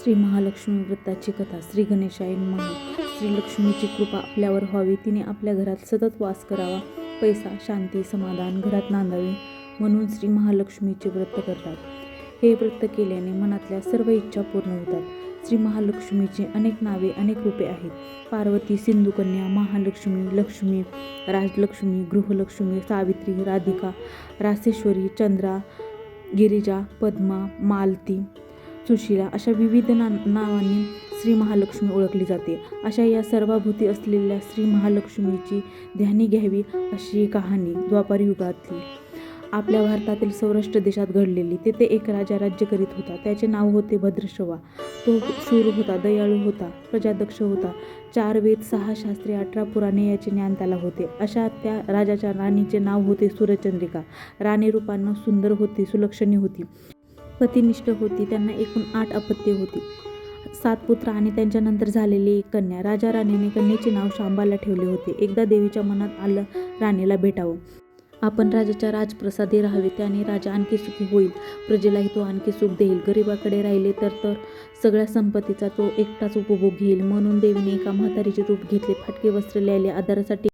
श्री महालक्ष्मी व्रताची कथा. श्री गणेशाय नमः. श्री लक्ष्मीची कृपा आपल्यावर व्हावी, तिने आपल्या घरात सतत वास करावा, पैसा, शांती, समाधान घरात नांदावे म्हणून श्री महालक्ष्मीचे व्रत करतात. हे व्रत केल्याने मनातल्या सर्व इच्छा पूर्ण होतात. श्री महालक्ष्मीची अनेक नावे, अनेक रूपे आहेत. पार्वती, सिंधुकन्या, महालक्ष्मी, लक्ष्मी, राजलक्ष्मी, गृहलक्ष्मी, सावित्री, राधिका, रासेश्वरी, चंद्रा, गिरिजा, पद्मा, मालती, सुशीला अशा विविध नावांनी श्री महालक्ष्मी ओळखली जाते. अशा या सर्वाभूती असलेल्या श्री महालक्ष्मीची ध्यानी घ्यावी अशी कहाणी द्वापार युगातली आपल्या भारतातील सौराष्ट्र देशात घडलेली. तेथे एक राजा राज्य करीत होता. त्याचे नाव होते भद्रश्रवा. तो शूर होता, दयाळू होता, प्रजादक्ष होता. 4 वेद, 6 शास्त्रे, 18 पुराणे याचे ज्ञान त्याला होते. अशा त्या राजाच्या राणीचे नाव होते सूर्यचंद्रिका. राणी रूपानं सुंदर होती, सुलक्षणी होती, पतिनिष्ठ होती. त्यांना एकूण 8 अपत्ये होती, 7 पुत्र आणि त्यांच्यानंतर झालेली एक कन्या. राजा राणीने कन्येचे नाव शांबाला ठेवले होते. एकदा देवीच्या मनात आलं राणीला भेटावं, आपण राजाच्या राजप्रसादी राहावे, त्याने राजा आणखी सुखी होईल, प्रजेलाही तो आणखी सुख देईल. गरिबाकडे राहिले तर सगळ्या संपत्तीचा तो एकटाच उपभोग घेईल. म्हणून देवीने एका म्हातारीचे रूप घेतले, फाटके वस्त्र लिहिले, आधारासाठी